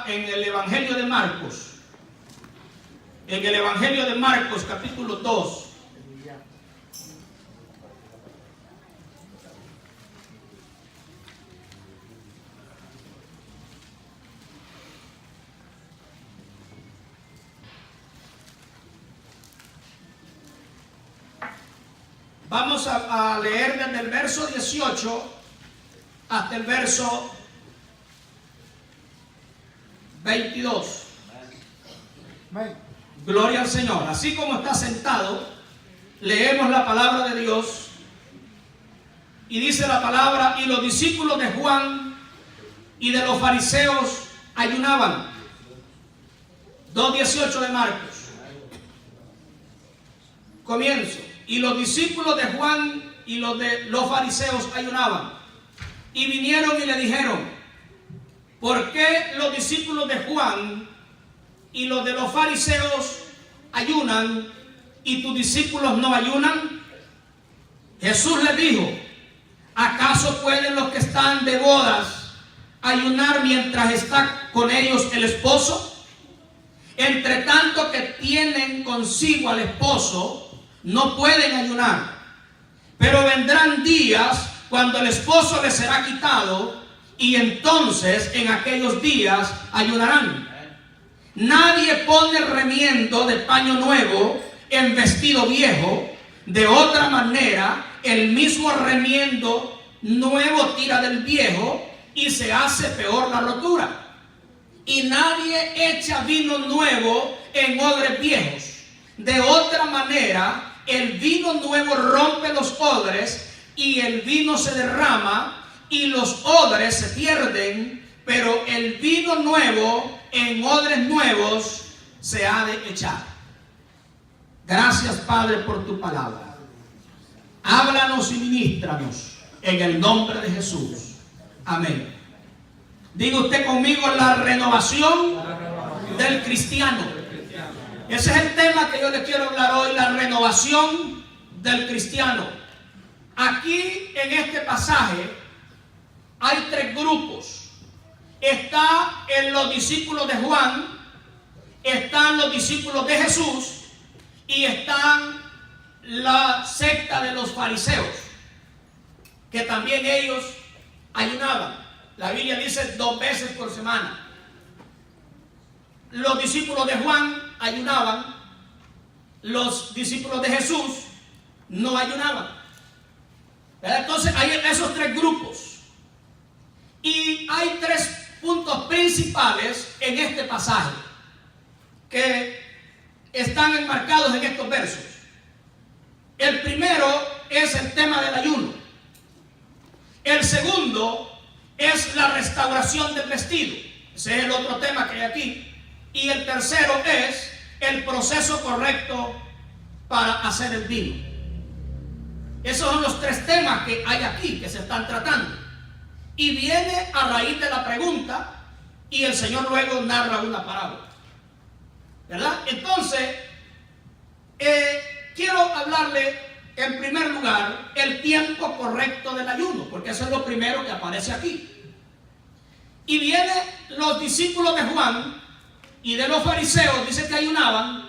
en el Evangelio de Marcos. En el Evangelio de Marcos, capítulo 2. Vamos a leer desde el verso 18 hasta el verso 22. Gloria al Señor. Así como está sentado, leemos la palabra de Dios. Y dice la palabra: y los discípulos de Juan y de los fariseos ayunaban. 2:18 de Marcos. Comienzo. Y los discípulos de Juan y los de los fariseos ayunaban. Y vinieron y le dijeron: ¿por qué los discípulos de Juan y los de los fariseos ayunan y tus discípulos no ayunan? Jesús les dijo: ¿acaso pueden los que están de bodas ayunar mientras está con ellos el esposo? Entre tanto que tienen consigo al esposo, no pueden ayunar. Pero vendrán días cuando el esposo les será quitado, y entonces en aquellos días ayunarán. Nadie pone remiendo de paño nuevo en vestido viejo. De otra manera, el mismo remiendo nuevo tira del viejo y se hace peor la rotura. Y nadie echa vino nuevo en odres viejos. De otra manera, el vino nuevo rompe los odres y el vino se derrama y los odres se pierden, pero el vino nuevo en odres nuevos se ha de echar. Gracias, Padre, por tu palabra. Háblanos y ministranos en el nombre de Jesús. Amén. Diga usted conmigo: la renovación del cristiano. Ese es el tema que yo le quiero hablar hoy, la renovación del cristiano. Aquí en este pasaje hay tres grupos. Está en los discípulos de Juan, están los discípulos de Jesús y están la secta de los fariseos, que también ellos ayunaban. La Biblia dice 2 veces por semana. Los discípulos de Juan ayunaban, los discípulos de Jesús no ayunaban. Entonces hay esos tres grupos. Y hay 3 puntos principales en este pasaje que están enmarcados en estos versos. El primero es el tema del ayuno. El segundo es la restauración del vestido. Ese es el otro tema que hay aquí. Y el tercero es el proceso correcto para hacer el vino. Esos son los 3 temas que hay aquí, que se están tratando. Y viene a raíz de la pregunta, y el Señor luego narra una parábola, ¿verdad? Entonces, quiero hablarle en primer lugar el tiempo correcto del ayuno, porque eso es lo primero que aparece aquí. Y vienen los discípulos de Juan y de los fariseos, dice que ayunaban,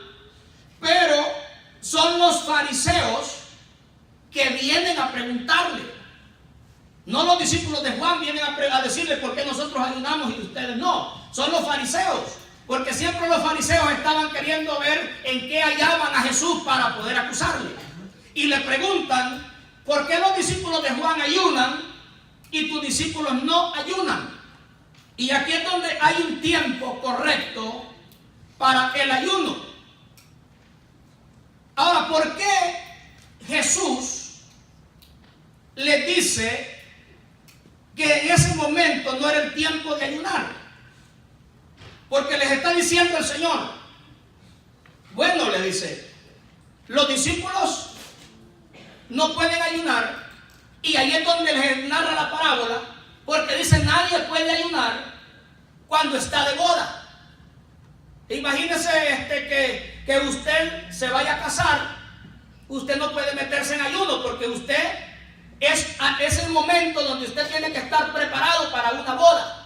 pero son los fariseos que vienen a preguntarle. No los discípulos de Juan vienen a decirle por qué nosotros ayunamos y ustedes no. Son los fariseos, porque siempre los fariseos estaban queriendo ver en qué hallaban a Jesús para poder acusarle. Y le preguntan: ¿por qué los discípulos de Juan ayunan y tus discípulos no ayunan? Y aquí es donde hay un tiempo correcto para el ayuno. Ahora, ¿por qué Jesús les dice que en ese momento no era el tiempo de ayunar? Porque les está diciendo el Señor, bueno, le dice, los discípulos no pueden ayunar, y ahí es donde les narra la parábola, porque dice: nadie puede ayunar cuando está de boda. Imagínese que usted se vaya a casar, usted no puede meterse en ayuno, porque usted es el momento donde usted tiene que estar preparado para una boda.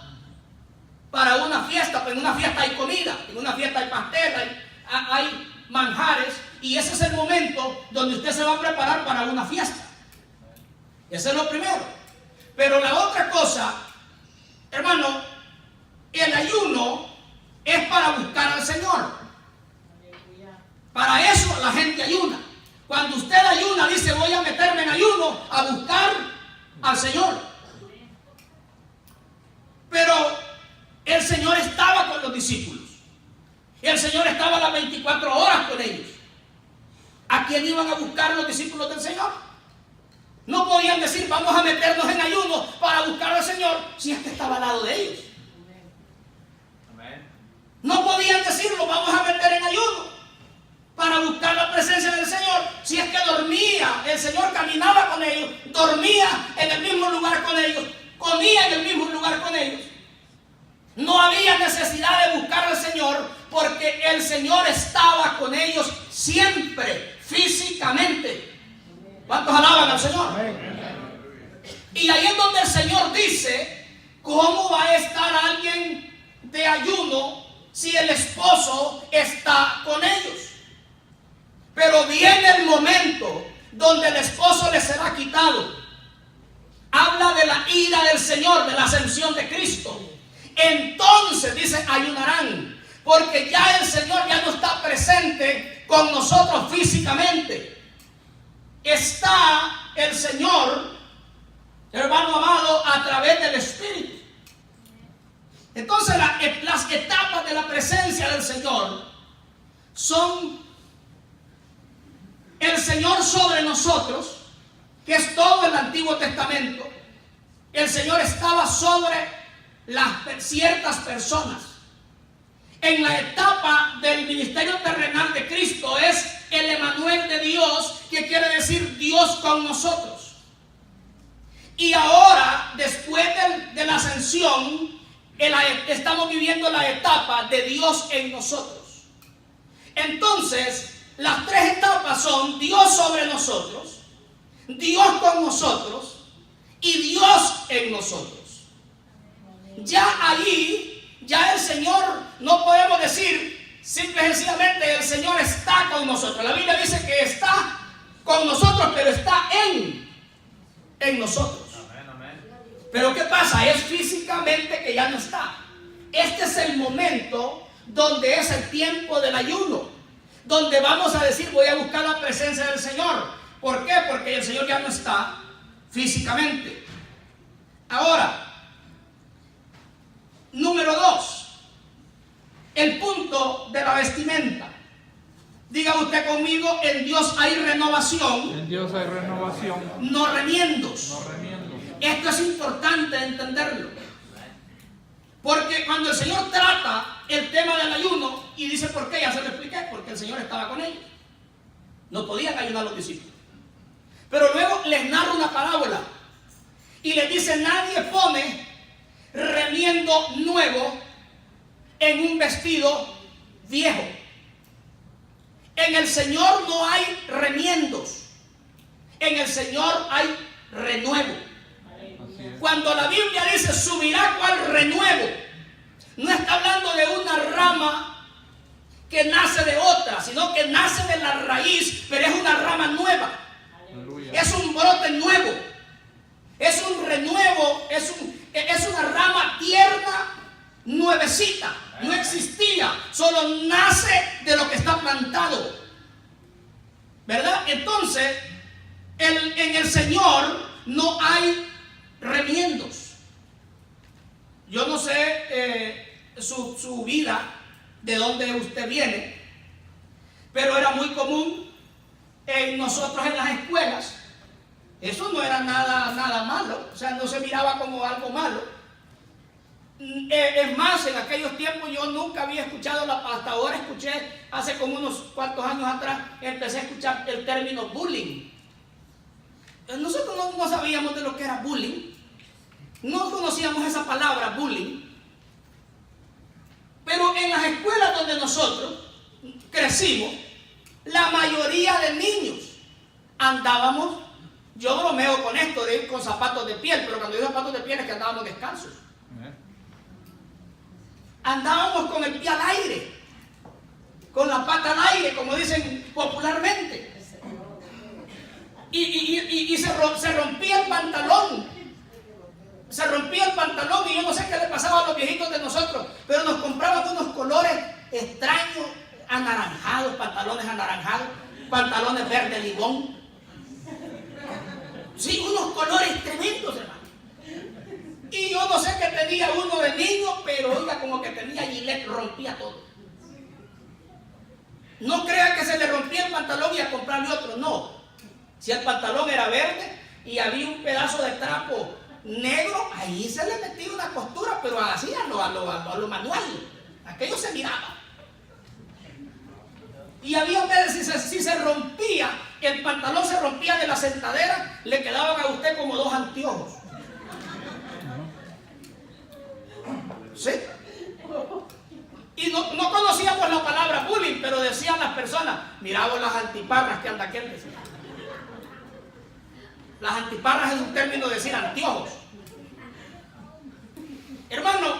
para una fiesta, pues en una fiesta hay comida, en una fiesta hay pastel, hay manjares, y ese es el momento donde usted se va a preparar para una fiesta. Ese es lo primero. Pero la otra cosa, hermano, el ayuno es para buscar al Señor. Para eso la gente ayuna. Cuando usted ayuna, dice: voy a meterme en ayuno a buscar al Señor. Pero el Señor estaba con los discípulos. El Señor estaba las 24 horas con ellos. ¿A quién iban a buscar los discípulos del Señor? No podían decir: vamos a meternos en ayuno para buscar al Señor, si es que estaba al lado de ellos. No podían decirlo: vamos a meter en ayuno para buscar la presencia del Señor, si es que dormía. El Señor caminaba con ellos, dormía en el mismo lugar con ellos, comía en el mismo lugar con ellos. No había necesidad de buscar al Señor, porque el Señor estaba con ellos siempre, físicamente. ¿Cuántos alaban al Señor? Y ahí es donde el Señor dice: ¿cómo va a estar alguien de ayuno si el esposo está con ellos? Pero viene el momento donde el esposo les será quitado. Habla de la ira del Señor, de la ascensión de Cristo. Entonces dice: ayunarán, porque ya el Señor ya no está presente con nosotros físicamente. Está el Señor, hermano amado, a través del Espíritu. Entonces las etapas de la presencia del Señor son el Señor sobre nosotros, que es todo el Antiguo Testamento. El Señor estaba sobre ciertas personas. En la etapa del ministerio terrenal de Cristo es el Emanuel de Dios, que quiere decir Dios con nosotros. Y ahora, después de la ascensión, estamos viviendo la etapa de Dios en nosotros. Entonces, las tres etapas son Dios sobre nosotros, Dios con nosotros y Dios en nosotros. Ya allí, ya el Señor, no podemos decir simple y sencillamente el Señor está con nosotros. La Biblia dice que está con nosotros, pero está en nosotros. Pero ¿qué pasa? Es físicamente que ya no está. Este es el momento donde es el tiempo del ayuno, donde vamos a decir: voy a buscar la presencia del Señor. ¿Por qué? Porque el Señor ya no está físicamente. Ahora, número 2, el punto de la vestimenta. Diga usted conmigo: en Dios hay renovación. En Dios hay renovación. No remiendos. No remiendos. Esto es importante entenderlo. Porque cuando el Señor trata el tema del ayuno y dice: ¿por qué? Ya se lo expliqué. Porque el Señor estaba con ellos. No podían ayudar a los discípulos. Pero luego les narra una parábola y les dice: nadie pone remiendo nuevo en un vestido viejo. En el Señor no hay remiendos. En el Señor hay renuevo. Cuando la Biblia dice: subirá cual renuevo, no está hablando de una rama que nace de otra, sino que nace de la raíz, pero es una rama nueva. Aleluya. Es un brote nuevo, es un renuevo, es una rama tierna, nuevecita. No existía, solo nace de lo que está plantado, ¿verdad? Entonces, en el Señor no hay remiendos. Yo no sé su vida, de dónde usted viene, pero era muy común en nosotros en las escuelas. Eso no era nada malo, o sea, no se miraba como algo malo. Es más, en aquellos tiempos yo nunca había escuchado, hasta ahora escuché, hace como unos cuantos años atrás, empecé a escuchar el término bullying. Nosotros no sabíamos de lo que era bullying. No conocíamos esa palabra, bullying. Pero en las escuelas donde nosotros crecimos, la mayoría de niños andábamos, yo bromeo con esto de ir con zapatos de piel, pero cuando digo zapatos de piel es que andábamos descalzos. andábamos con el pie al aire, con la pata al aire, como dicen popularmente. Y se rompía el pantalón. Se rompía el pantalón y yo no sé qué le pasaba a los viejitos de nosotros, pero nos compraban unos colores extraños, anaranjados, pantalones anaranjados, pantalones verde limón. Sí, unos colores tremendos, hermano. Y yo no sé qué tenía uno de niño, pero oiga, como que tenía Gillette, rompía todo. No crea que se le rompía el pantalón y a comprarle otro, no. Si el pantalón era verde y había un pedazo de trapo negro, ahí se le metía una costura, pero así a lo manual. Aquello se miraba. Y había veces, si se rompía, el pantalón se rompía de la sentadera, le quedaban a usted como dos anteojos. ¿Sí? Y no conocíamos la palabra bullying, pero decían las personas, miramos las antiparras que anda aquel. Las antiparras es un término de decir anteojos. Hermano,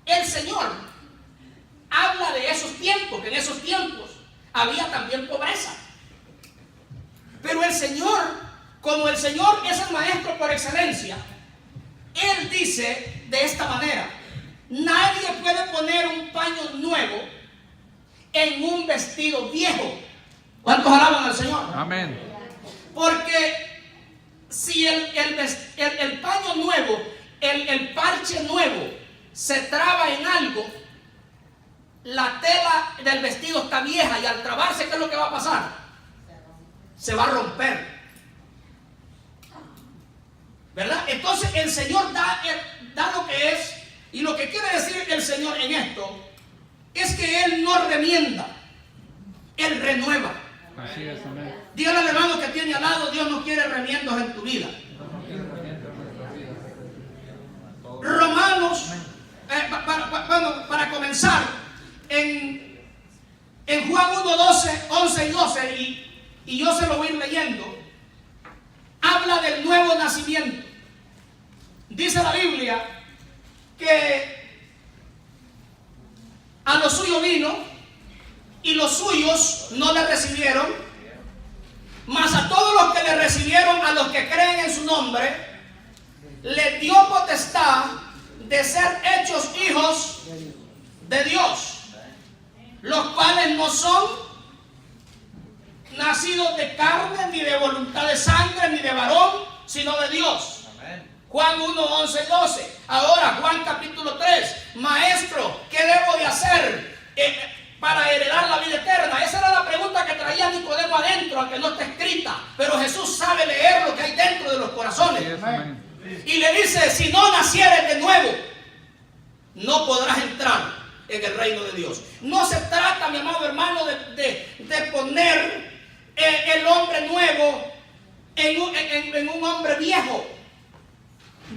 el Señor habla de esos tiempos, que en esos tiempos había también pobreza. Pero el Señor, como el Señor es el maestro por excelencia, Él dice de esta manera: nadie puede poner un paño nuevo en un vestido viejo. ¿Cuántos alaban al Señor? Amén. Porque si el paño nuevo, el parche nuevo se traba en algo, la tela del vestido está vieja y al trabarse, ¿qué es lo que va a pasar? Se va a romper. ¿Verdad? Entonces el Señor da lo que es, y lo que quiere decir el Señor en esto es que Él no remienda, Él renueva. Así es, amén. Dígale al hermano que tiene al lado: Dios no quiere remiendos en tu vida. Romanos, para comenzar, en Juan 1, 11 y 12, y yo se lo voy a ir leyendo, habla del nuevo nacimiento. Dice la Biblia que a los suyos vino y los suyos no le recibieron, mas a todos los que le recibieron, a los que creen en su nombre, les dio potestad de ser hechos hijos de Dios, los cuales no son nacidos de carne, ni de voluntad de sangre, ni de varón, sino de Dios. Juan 1, 11 y 12. Ahora Juan capítulo 3. Maestro, ¿qué debo de hacer para heredar la vida eterna? Esa era la pregunta que traía Nicodemo adentro, aunque no está escrita, pero Jesús sabe leer lo que hay dentro de los corazones. Y le dice: si no nacieres de nuevo, no podrás entrar en el reino de Dios. No se trata, mi amado hermano, de poner el hombre nuevo en un hombre viejo.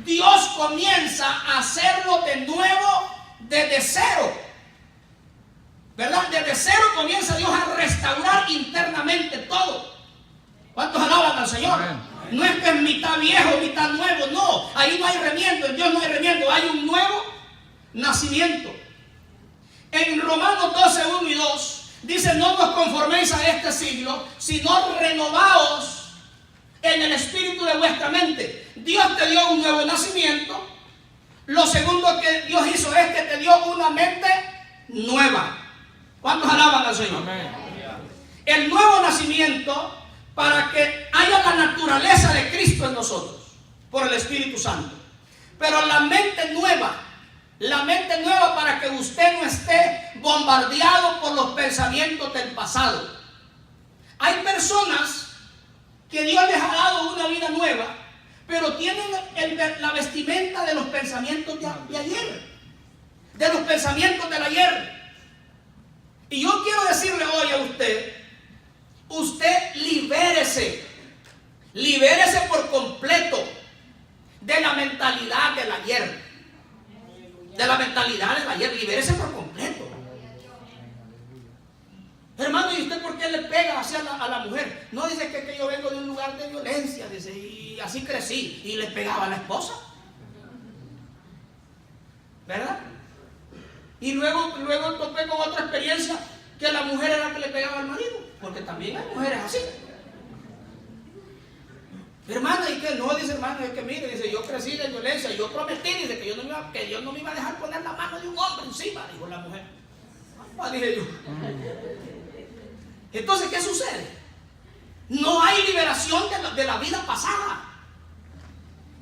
Dios comienza a hacerlo de nuevo desde cero. ¿Verdad? Desde cero comienza Dios a restaurar internamente todo. ¿Cuántos alaban al Señor? Amén. No es que es mitad viejo, mitad nuevo, no. Ahí no hay remiendo, en Dios no hay remiendo, hay un nuevo nacimiento. En Romanos 12, 1 y 2 dice: no os conforméis a este siglo, sino renovaos en el espíritu de vuestra mente. Dios te dio un nuevo nacimiento. Lo segundo que Dios hizo es que te dio una mente nueva. ¿Cuántos alaban al Señor? Amén. El nuevo nacimiento para que haya la naturaleza de Cristo en nosotros por el Espíritu Santo. Pero la mente nueva para que usted no esté bombardeado por los pensamientos del pasado. Hay personas que Dios les ha dado una vida nueva, pero tienen la vestimenta de los pensamientos de ayer, de los pensamientos del ayer. Y yo quiero decirle hoy a usted libérese por completo de la mentalidad del ayer. Libérese por completo. Hermano, ¿y usted por qué le pega hacia a la mujer? No, dice que yo vengo de un lugar de violencia, dice, y así crecí, y le pegaba a la esposa. Y luego topé con otra experiencia que la mujer era la que le pegaba al marido, porque también hay mujeres así. Hermana, ¿y qué? No, dice hermano, es que mire, dice, yo crecí de violencia, yo prometí, dice, que Dios no me iba a dejar poner la mano de un hombre encima, dijo la mujer. Ah, dije yo. Entonces, ¿qué sucede? No hay liberación de la vida pasada.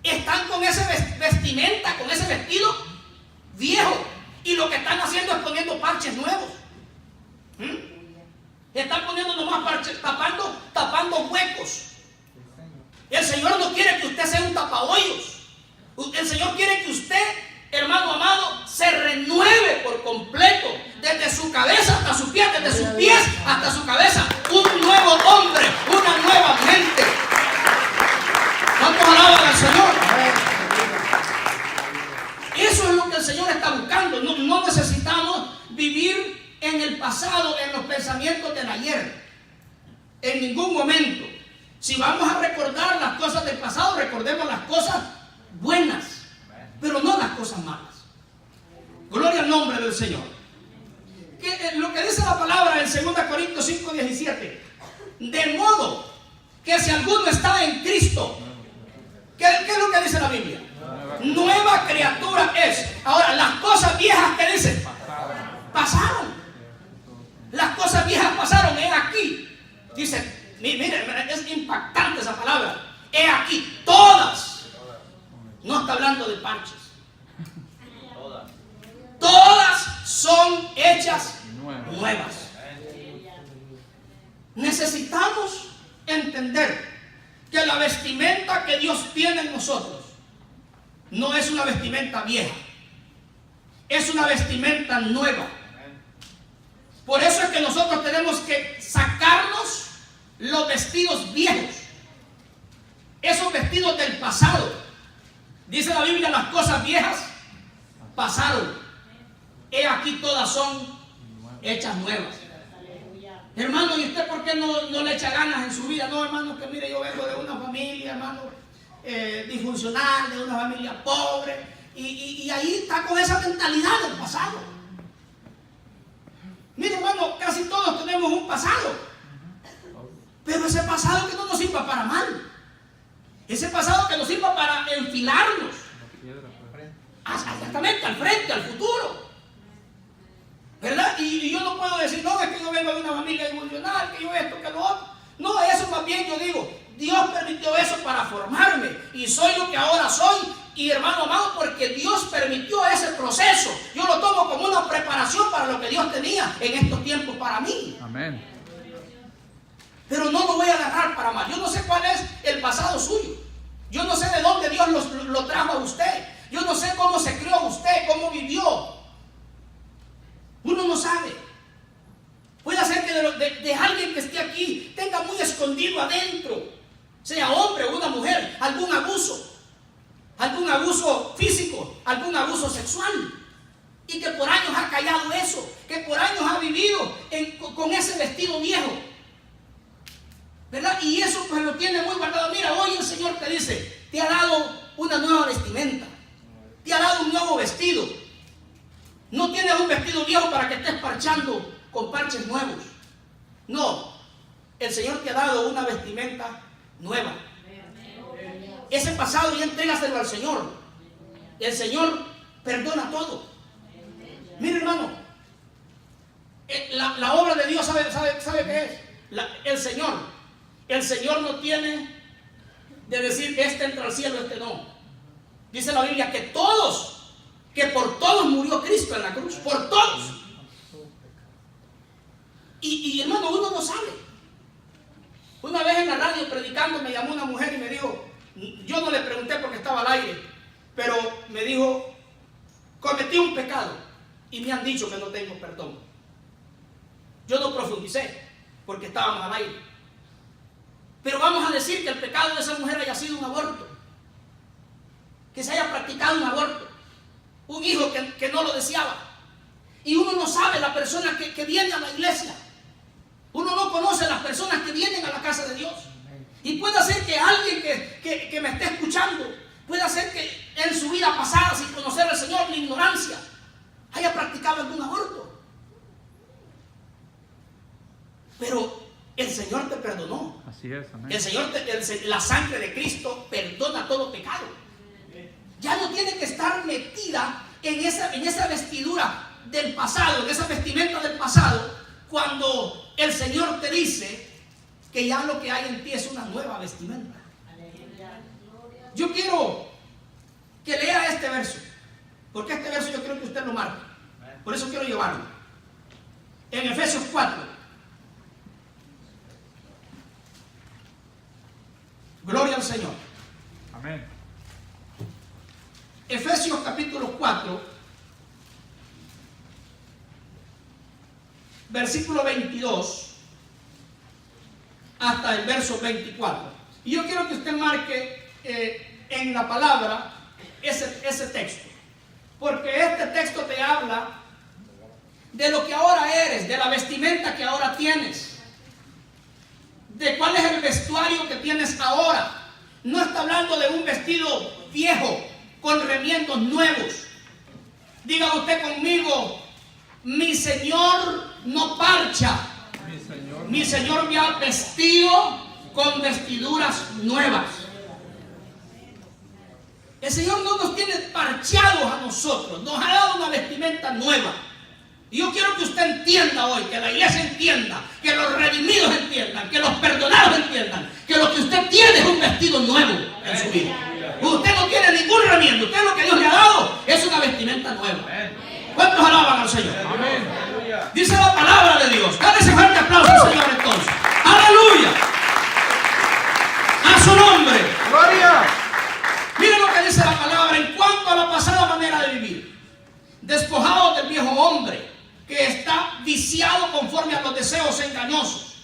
Están con ese vestimenta, con ese vestido viejo, y lo que están haciendo es poniendo parches nuevos. Están poniendo nomás parches, tapando huecos. El Señor no quiere que usted sea un tapahoyos. El Señor quiere que usted, hermano amado, se renueve por completo, desde su cabeza hasta sus pies, desde sus pies hasta su cabeza. Un nuevo hombre, una nueva mente. ¿Cuántos alaban al Señor? Eso es lo que el Señor está buscando. No necesitamos vivir en el pasado, en los pensamientos del ayer. En ningún momento. Si vamos a recordar las cosas del pasado, recordemos las cosas buenas, pero no las cosas malas. Gloria al nombre del Señor. Lo que dice la palabra en 2 Corintios 5:17. De modo que si alguno está en Cristo, ¿qué es lo que dice la Biblia? Nueva criatura es. Ahora, las cosas viejas que dice, pasaron. Las cosas viejas pasaron, he aquí. Dice, mire, es impactante esa palabra. He aquí, todas. No está hablando de parches. Todas son hechas nuevas. Necesitamos entender que la vestimenta que Dios tiene en nosotros no es una vestimenta vieja, es una vestimenta nueva. Por eso es que nosotros tenemos que sacarnos los vestidos viejos, esos vestidos del pasado. Dice la Biblia, las cosas viejas pasaron, he aquí todas son hechas nuevas. Hermano, ¿y usted por qué no le echa ganas en su vida? No, hermano, que mire, yo vengo de una familia, hermano, disfuncional, de una familia pobre, y ahí está con esa mentalidad del pasado. Mire, hermano, casi todos tenemos un pasado, pero ese pasado que no nos sirva para mal, ese pasado que nos sirva para enfilarnos exactamente al frente, al futuro, ¿verdad? Y yo no puedo decir, no, es que yo vengo de una familia disfuncional, que yo esto, que lo otro. No, eso más bien yo digo, Dios permitió eso para formarme, y soy lo que ahora soy. Y hermano amado, porque Dios permitió ese proceso, yo lo tomo como una preparación para lo que Dios tenía en estos tiempos para mí. Amén. Pero no lo voy a agarrar para mal. Yo no sé cuál es el pasado suyo. Yo no sé de dónde Dios lo trajo a usted. Yo no sé cómo se crió usted, cómo vivió. Uno no sabe. Puede ser que de alguien que esté aquí tenga muy escondido adentro, sea hombre o una mujer, algún abuso físico, algún abuso sexual, y que por años ha callado eso, que por años ha vivido con ese vestido viejo, ¿verdad? Y eso pues lo tiene muy guardado. Mira, hoy el Señor te dice, te ha dado una nueva vestimenta, te ha dado un nuevo vestido. No tienes un vestido viejo para que estés parchando con parches nuevos. No, el Señor te ha dado una vestimenta nueva. Ese pasado ya entrégaselo al Señor. El Señor perdona todo. Mire, hermano, la obra de Dios, ¿sabe qué es? El Señor no tiene de decir, este entra al cielo, este no. Dice la Biblia que por todos murió Cristo en la cruz, por todos. Y hermano, uno no sabe. Una vez en la radio predicando me llamó una mujer y me dijo, yo no le pregunté porque estaba al aire, pero me dijo, cometí un pecado y me han dicho que no tengo perdón. Yo no profundicé porque estábamos al aire, pero vamos a decir que el pecado de esa mujer haya sido un aborto, que se haya practicado un aborto, un hijo que no lo deseaba. Y uno no sabe la persona que viene a la iglesia. Uno no conoce las personas que vienen a la casa de Dios. Y puede ser que alguien que me esté escuchando, puede ser que en su vida pasada, sin conocer al Señor, la ignorancia, haya practicado algún el Señor te perdonó. Así es, amén. El Señor, la sangre de Cristo perdona todo pecado. Ya no tiene que estar metida en esa vestidura del pasado, en esa vestimenta del pasado, cuando el Señor te dice que ya lo que hay en ti es una nueva vestimenta. Yo quiero que lea este verso, porque este verso yo quiero que usted lo marque. Por eso quiero llevarlo. En Efesios 4. Gloria al Señor. Amén. Efesios capítulo 4, versículo 22 hasta el verso 24. Y yo quiero que usted marque en la palabra ese texto, porque este texto te habla de lo que ahora eres, de la vestimenta que ahora tienes, de cuál es el vestuario que tienes ahora. No está hablando de un vestido viejo con remiendos nuevos. Diga usted conmigo: mi Señor no parcha, mi Señor me ha vestido con vestiduras nuevas. El Señor no nos tiene parchados a nosotros, nos ha dado una vestimenta nueva. Y yo quiero que usted entienda hoy, que la iglesia entienda, que los redimidos entiendan, que los perdonados entiendan, que lo que usted tiene es un vestido nuevo en su vida. Usted no tiene ningún remiendo, usted lo que Dios le ha dado es una vestimenta nueva. ¿Cuántos alaban al Señor? Amén. Dice la palabra de Dios. Dale ese fuerte aplauso al Señor entonces. ¡Aleluya! ¡A su nombre! ¡Gloria! Miren lo que dice la palabra en cuanto a la pasada manera de vivir. Despojados del viejo hombre que está viciado conforme a los deseos engañosos,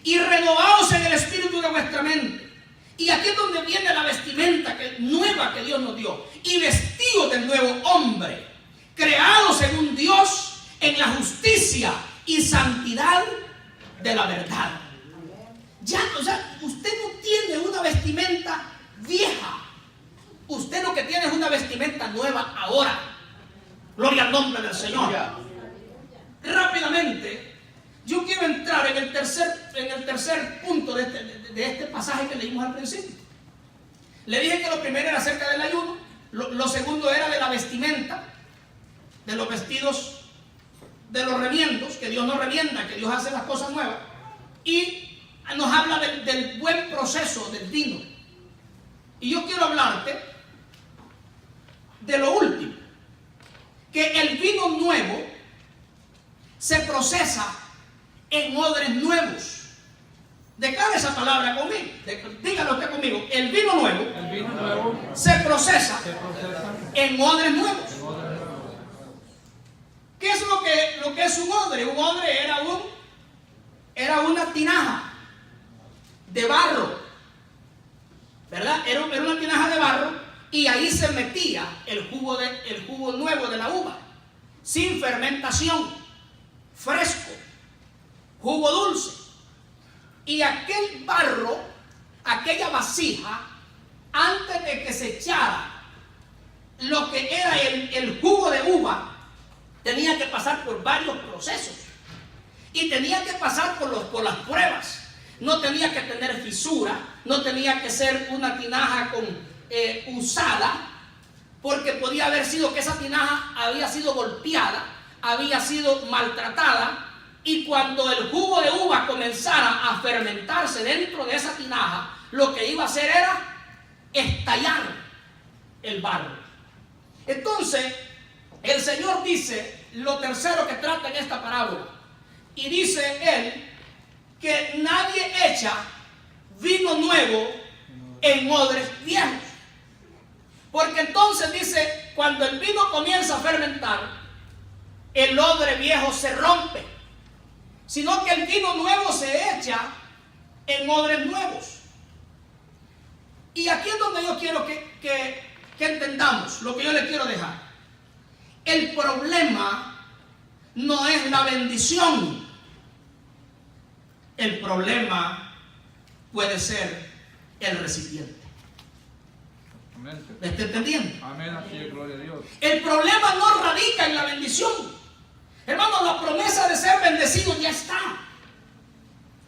y renovados en el espíritu de vuestra mente. Y aquí es donde viene la vestimenta nueva que Dios nos dio. Y vestidos del nuevo hombre, creados según Dios en la justicia y santidad de la verdad. Ya, o sea, usted no tiene una vestimenta vieja. Usted lo que tiene es una vestimenta nueva ahora. Gloria al nombre del Señor. Rápidamente, yo quiero entrar en el tercer punto de este pasaje que leímos al principio. Le dije que lo primero era acerca del ayuno, lo segundo era de la vestimenta, de los vestidos, de los remiendos, que Dios no remienda, que Dios hace las cosas nuevas, y nos habla del buen proceso del vino. Y yo quiero hablarte de lo último, que el vino nuevo se procesa en odres nuevos. Declare esa palabra conmigo. Dígalo usted conmigo. El vino nuevo se procesa en odres nuevos. ¿Qué es lo que es un odre? Un odre era una tinaja de barro, ¿verdad? Era una tinaja de barro, y ahí se metía el jugo nuevo de la uva, sin fermentación, fresco, jugo dulce. Y aquel barro, aquella vasija, antes de que se echara lo que era el jugo de uva, tenía que pasar por varios procesos. Y tenía que pasar por las pruebas. No tenía que tener fisura, no tenía que ser una tinaja usada, porque podía haber sido que esa tinaja había sido golpeada, había sido maltratada, y cuando el jugo de uva comenzara a fermentarse dentro de esa tinaja, lo que iba a hacer era estallar el barro. Entonces, el Señor dice lo tercero que trata en esta parábola, y dice Él que nadie echa vino nuevo en odres viejos, porque entonces dice, cuando el vino comienza a fermentar, el odre viejo se rompe, sino que el vino nuevo se echa en odres nuevos. Y aquí es donde yo quiero que entendamos lo que yo le quiero dejar. El problema no es la bendición. El problema puede ser el recipiente. ¿Me está entendiendo? Amén, así es, gloria a Dios. El problema no radica en la bendición. Hermano, la promesa de ser bendecido ya está.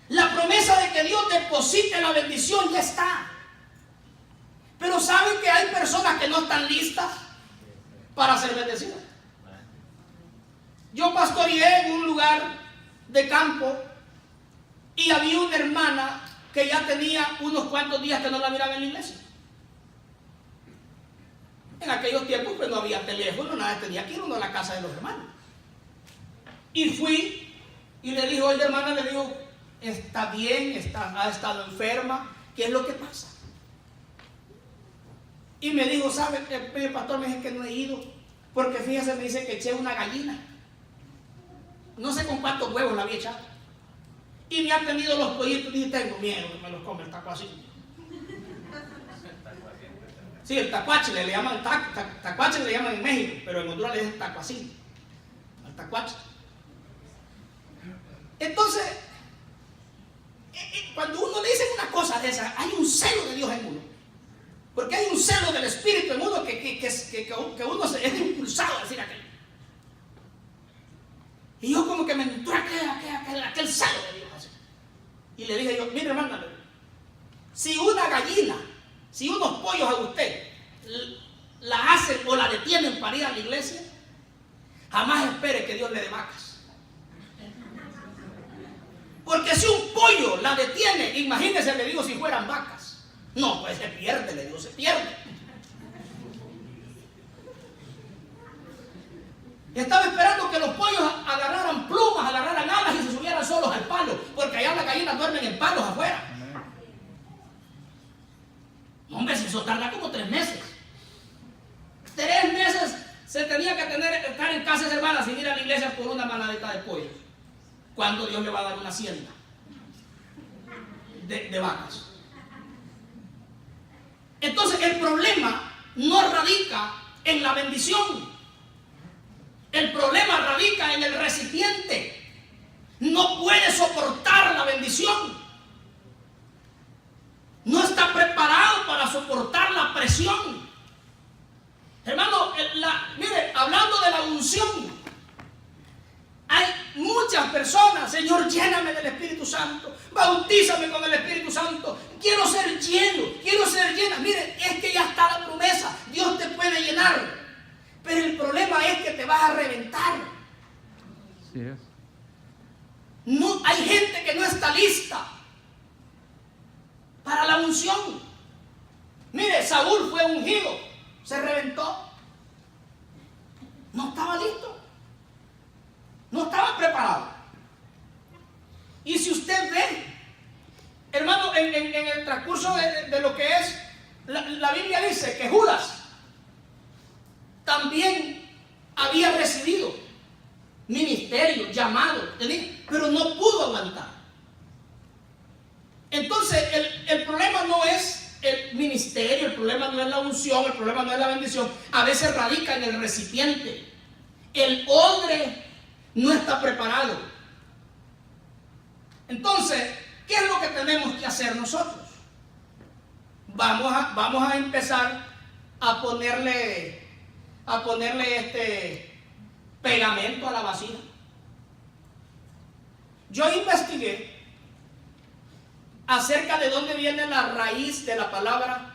La promesa de que Dios deposite la bendición ya está. Pero ¿saben que hay personas que no están listas para ser bendecidas? Yo pastoreé en un lugar de campo y había una hermana que ya tenía unos cuantos días que no la miraba en la iglesia. En aquellos tiempos pues no había teléfono, nada, tenía que ir uno a la casa de los hermanos. Y fui y le dije, oye hermana, le digo, está bien, ha estado enferma, ¿qué es lo que pasa? Y me dijo, ¿sabe? El pastor me dice que no he ido, porque fíjese, me dice que eché una gallina. No sé con cuántos huevos la había echado. Y me han tenido los pollitos y dije, tengo miedo que me los come el tacuacín. Sí, el tacuache le llaman tacuache le llaman en México, pero en Honduras le dicen tacuacín. Al tacuache. Entonces, cuando uno le dice una cosa de esa, hay un celo de Dios en uno. Porque hay un celo del Espíritu en uno que uno es impulsado a decir aquello. Y yo como que me entró aquel celo de Dios así. Y le dije yo, mire hermana, si una gallina, si unos pollos a usted la hacen o la detienen para ir a la iglesia, jamás espere que Dios le dé vacas. Porque si un pollo la detiene, imagínese, le digo, si fueran vacas. No, pues se pierde, le digo, se pierde. Estaba esperando que los pollos agarraran plumas, agarraran alas y se subieran solos al palo, porque allá las gallinas duermen en palos afuera. Hombre, si eso tarda como 3 meses. 3 meses se tenía que estar en casa de hermanas sin ir a la iglesia por una manadita de pollos. Cuando Dios le va a dar una hacienda de vacas. Entonces el problema no radica en la bendición. El problema radica en el recipiente. No puede soportar la bendición. No está preparado para soportar la presión. Hermano, mire, hablando de la unción, hay muchas personas, Señor, lléname del Espíritu Santo, bautízame con el Espíritu Santo, quiero ser lleno, quiero ser llena. Mire, es que ya está la promesa, Dios te puede llenar. Pero el problema es que te vas a reventar. Así es. No, hay gente que no está lista para la unción. Mire, Saúl fue ungido, se reventó. No estaba listo. No estaba preparado. Y si usted ve, hermano, en el transcurso de lo que es, la Biblia dice que Judas también había recibido ministerio, llamado, pero no pudo aguantar. Entonces el problema no es el ministerio, el problema no es la unción, el problema no es la bendición. A veces radica en el recipiente. El odre no está preparado. Entonces, ¿qué es lo que tenemos que hacer nosotros? Vamos a empezar a ponerle pegamento a la vasija. Yo investigué acerca de dónde viene la raíz de la palabra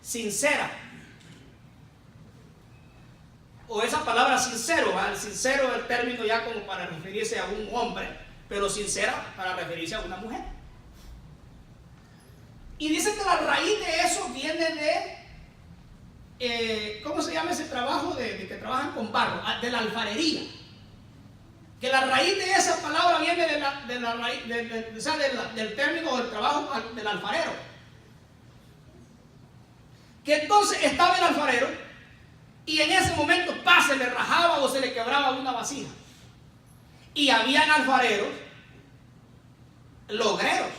sincera, o esa palabra sincero. El sincero es el término ya como para referirse a un hombre, pero sincera para referirse a una mujer. Y dice que la raíz de eso viene de ¿cómo se llama ese trabajo de que trabajan con barro? De la alfarería. Que la raíz de esa palabra viene del término del trabajo del alfarero. Que entonces estaba el alfarero y en ese momento se le rajaba o se le quebraba una vasija. Y habían alfareros, logreros,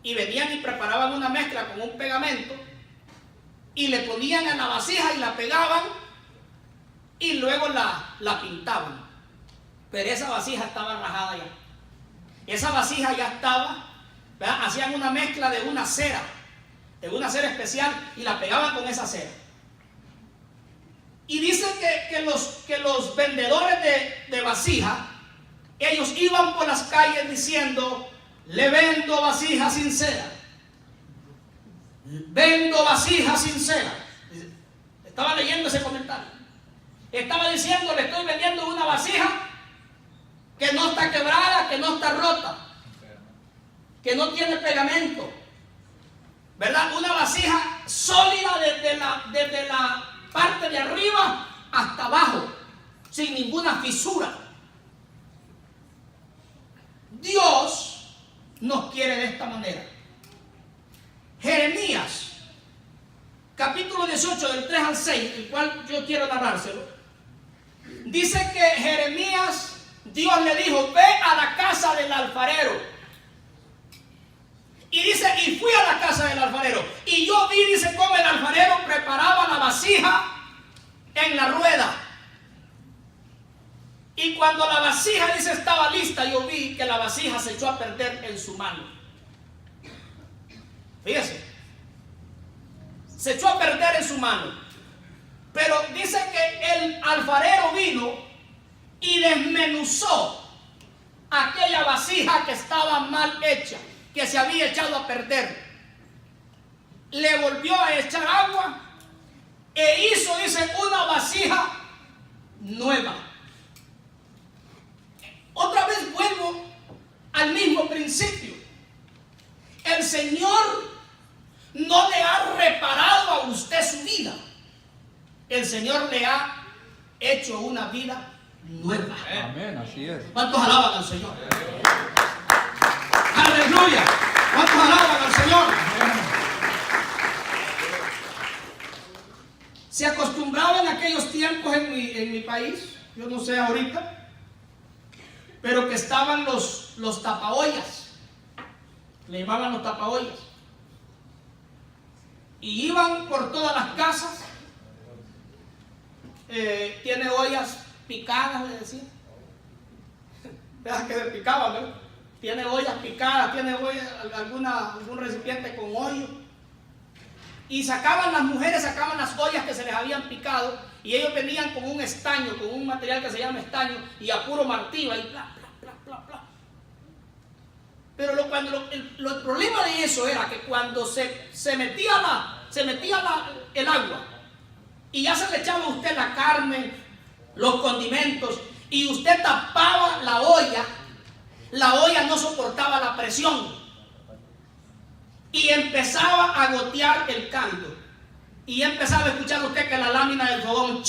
y venían y preparaban una mezcla con un pegamento y le ponían a la vasija y la pegaban y luego la pintaban. Pero esa vasija estaba rajada ya. Esa vasija ya estaba, ¿verdad? Hacían una mezcla de una cera especial y la pegaban con esa cera. Y dice que los vendedores de vasija, ellos iban por las calles diciendo: le vendo vasijas sin cera. Vendo vasijas sin cera. Estaba leyendo ese comentario. Estaba diciendo, le estoy vendiendo una vasija que no está quebrada, que no está rota, que no tiene pegamento, ¿verdad? Una vasija sólida desde la parte de arriba hasta abajo, sin ninguna fisura. Dios nos quiere de esta manera. Jeremías, capítulo 18, del 3 al 6, el cual yo quiero narrárselo, dice que Jeremías, Dios le dijo, ve a la casa del alfarero. Y dice, y fui a la casa del alfarero, y yo vi, dice, cómo el alfarero preparaba la vasija en la rueda. Y cuando la vasija, dice, estaba lista, yo vi que la vasija se echó a perder en su mano. Fíjese, se echó a perder en su mano. Pero dice que el alfarero vino y desmenuzó aquella vasija que estaba mal hecha, que se había echado a perder. Le volvió a echar agua e hizo, dice, una vasija nueva. Otra vez vuelvo al mismo principio. El Señor no le ha reparado a usted su vida. El Señor le ha hecho una vida nueva. Amén, así es. ¿Cuántos alaban al Señor? Aleluya. ¿Cuántos alaban al Señor? Se acostumbraba en aquellos tiempos en mi país, yo no sé ahorita, pero que estaban los tapaollas. Le llamaban los tapaollas. Y iban por todas las casas. Tiene ollas picadas, le decían. Deja que se picaban, ¿verdad? Tiene ollas picadas, tiene ollas, algún recipiente con hoyo. Y las mujeres sacaban las ollas que se les habían picado, y ellos venían con un estaño, con un material que se llama estaño, y a puro martillo, ahí, bla, bla, bla, bla, bla. Pero el problema de eso era que cuando se metía el agua, y ya se le echaba a usted la carne, los condimentos, y usted tapaba la olla no soportaba la presión y empezaba a gotear el caldo, y empezaba a escuchar usted que la lámina del fogón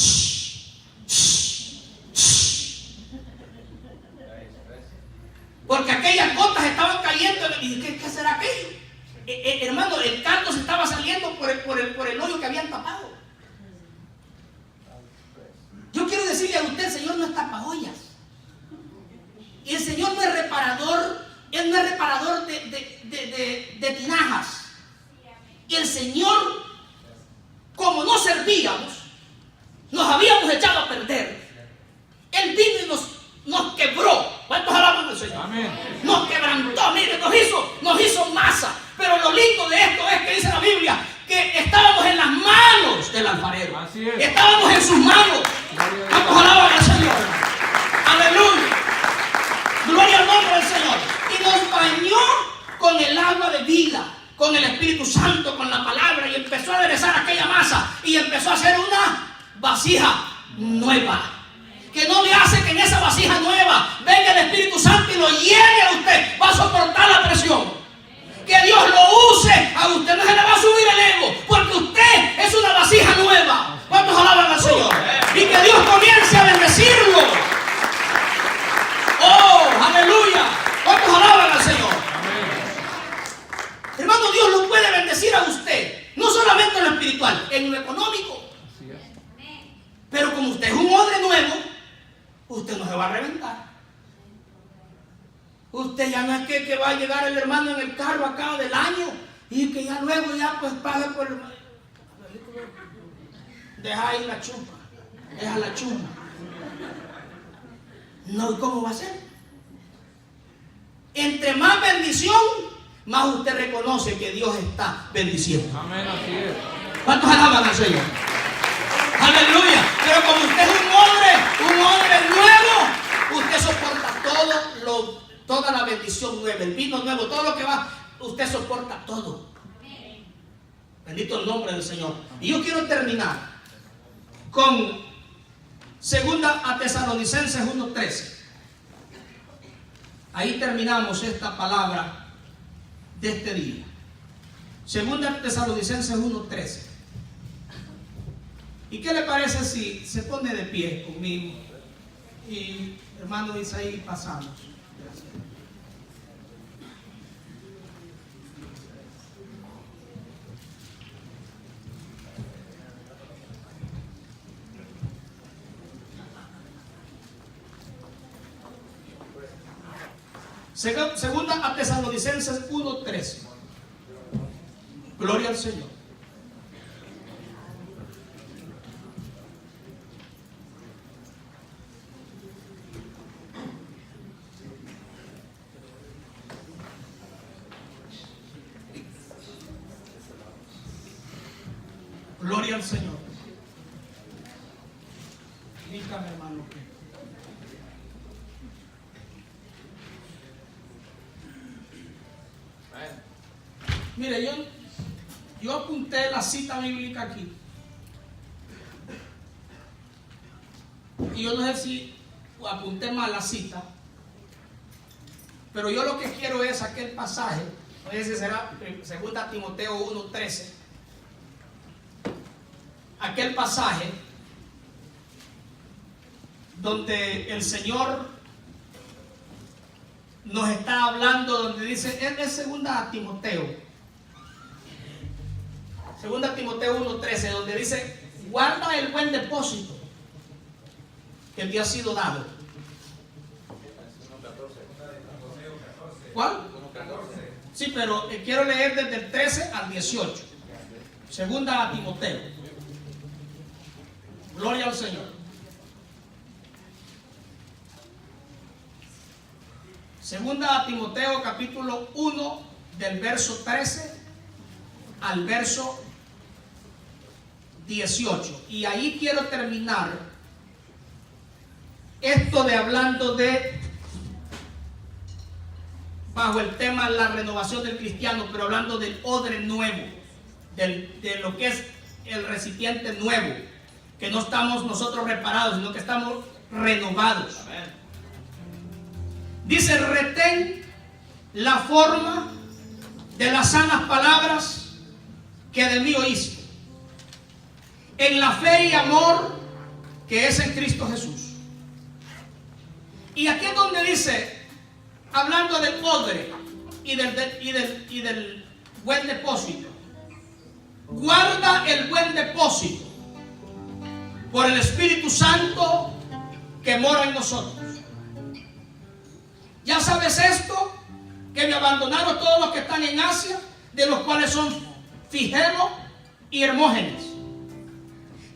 porque aquellas gotas estaban cayendo. ¿Y qué será aquello? Hermano, el caldo se estaba saliendo por el hoyo que habían tapado. Yo quiero decirle a usted, el Señor no es tapaollas. Y el Señor no es reparador. Él no es reparador de tinajas. Y el Señor, como no servíamos, nos habíamos echado a perder, Él vino y nos quebró. ¿Cuántos alaban al Señor? Amén. Nos quebrantó, mire, nos hizo masa. Pero lo lindo de esto es que dice la Biblia que estábamos en las manos del alfarero. Así es. Estábamos en sus manos. ¿Cuántos alaban al Señor? Aleluya. Gloria al nombre del Señor. Y nos bañó con el agua de vida, con el Espíritu Santo, con la palabra, y empezó a aderezar aquella masa y empezó a hacer una vasija nueva. Que no le hace que en esa vasija nueva venga el Espíritu Santo y lo llene a usted. Va a soportar la presión. Que Dios lo use a usted. No se le va a subir el ego, porque usted es una vasija nueva. ¿Cuántos alaban al Señor? Y que Dios comience a bendecirlo. ¡Oh, aleluya! ¿Cuántos alaban al Señor? Hermano, Dios lo puede bendecir a usted. No solamente en lo espiritual, en lo económico. Pero como usted es un odre nuevo, usted no se va a reventar. Usted ya no es que va a llegar el hermano en el carro a cabo del año y que ya luego ya pues pague por el... Deja ahí la chupa. Deja la chuma. No, ¿cómo va a ser? Entre más bendición, más usted reconoce que Dios está bendiciendo. Amén, así es. ¿Cuántos alaban al Señor? Aleluya. Pero como usted es un hombre nuevo, usted soporta toda la bendición nueva, el vino nuevo, todo lo que va, usted soporta todo. Bendito el nombre del Señor. Y yo quiero terminar con 2 Tesalonicenses 1:13. Ahí terminamos esta palabra de este día. 2 Tesalonicenses 1:13. ¿Y qué le parece si se pone de pie conmigo? Y hermano Isaí, pasamos. Gracias. Segunda a Tesalonicenses 1:13. Gloria al Señor. Gloria al Señor. Dígame, hermano. Mire, yo apunté la cita bíblica aquí. Y yo no sé si apunté mal la cita. Pero yo lo que quiero es aquel pasaje. No sé si será 2 Timoteo 1:13. Aquel pasaje donde el Señor nos está hablando, donde dice, es 2 Timoteo. 2 Timoteo 1:13, donde dice, guarda el buen depósito que te ha sido dado. ¿Cuál? Sí, pero quiero leer desde el 13 al 18. 2 Timoteo. Gloria al Señor. 2 Timoteo capítulo 1 del verso 13 al verso 18. Y ahí quiero terminar esto de hablando de, bajo el tema la renovación del cristiano, pero hablando del odre nuevo, de lo que es el recipiente nuevo, que no estamos nosotros reparados, sino que estamos renovados. Dice, retén la forma de las sanas palabras que de mí oíste, en la fe y amor que es en Cristo Jesús. Y aquí es donde dice, hablando del odre y del buen depósito, guarda el buen depósito por el Espíritu Santo que mora en nosotros. Ya sabes esto, que me abandonaron todos los que están en Asia, de los cuales son Figelo y Hermógenes.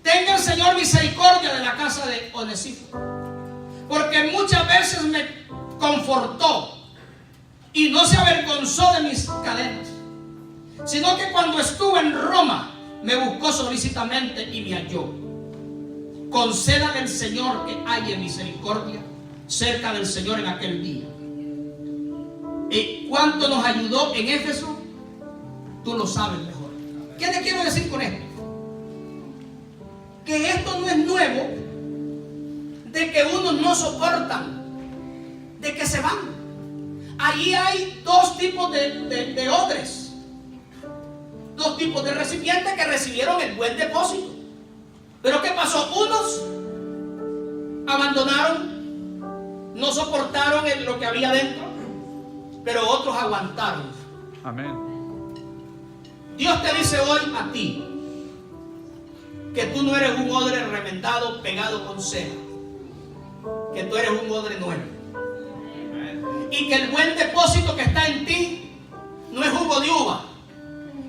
Tenga el Señor misericordia de la casa de Onesíforo, porque muchas veces me confortó y no se avergonzó de mis cadenas, sino que cuando estuve en Roma me buscó solícitamente y me halló. Concédale al Señor que haya misericordia cerca del Señor en aquel día. ¿Y cuánto nos ayudó en Éfeso? Tú lo sabes mejor. ¿Qué te quiero decir con esto? Que esto no es nuevo, de que unos no soportan, de que se van. Allí hay dos tipos de odres, dos tipos de recipientes que recibieron el buen depósito. Pero ¿qué pasó? Unos abandonaron, no soportaron lo que había dentro, pero otros aguantaron. Amén. Dios te dice hoy a ti que tú no eres un odre remendado, pegado con cera, que tú eres un odre nuevo. Y que el buen depósito que está en ti no es jugo de uva.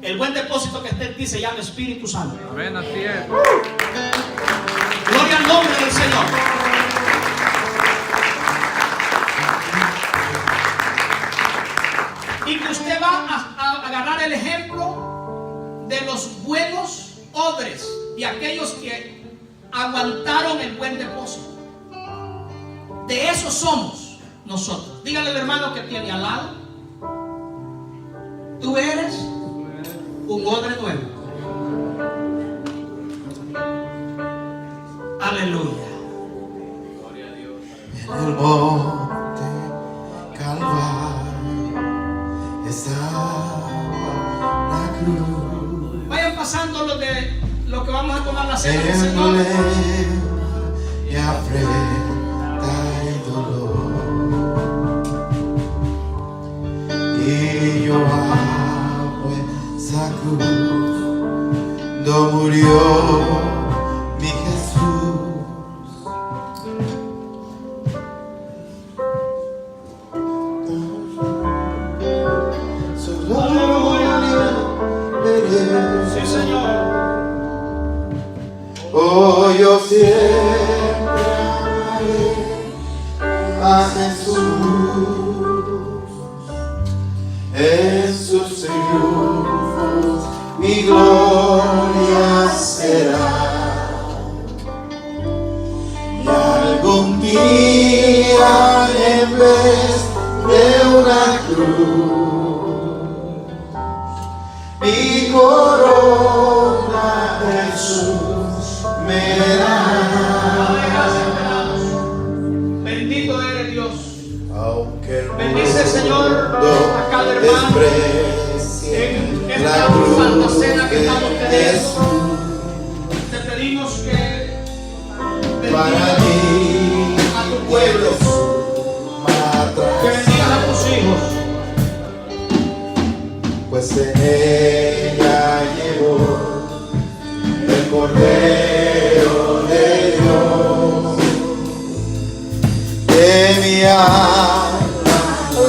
El buen depósito que está en ti se llama Espíritu Santo. Amén, así es. Gloria al nombre del Señor. Y que usted va a agarrar el ejemplo de los buenos odres, de aquellos que aguantaron el buen depósito. De esos somos nosotros. Dígale al hermano que tiene al lado: tú eres un odre nuevo. Aleluya. En el monte Calvario estaba la cruz. Vayan pasando lo que vamos a tomar la cena del El Señor. problema y afrenta el dolor. Y yo bajo esa cruz, no murió mi Jesús. Su gloria veré. Sí, Señor. Oh, yo siempre amaré a Jesús. En sus triunfos mi gloria será. Y algún día en vez de una cruz, mi corona Jesús me Padre, dará. gracias, hermanos. Bendito eres, Dios. Aunque el Bendice, Señor, mundo a cada hermano desprecie en esta la santa cruz cena que de estamos teniendo. Jesús, Te pedimos que para bendigas mí a tu pueblo, que bendigas a tus hijos. pues en ella llevó el Cordero de Dios. De mi alma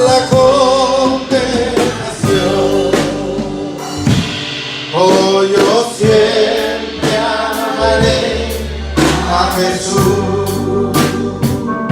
la condenación. Oh, yo siempre amaré a Jesús.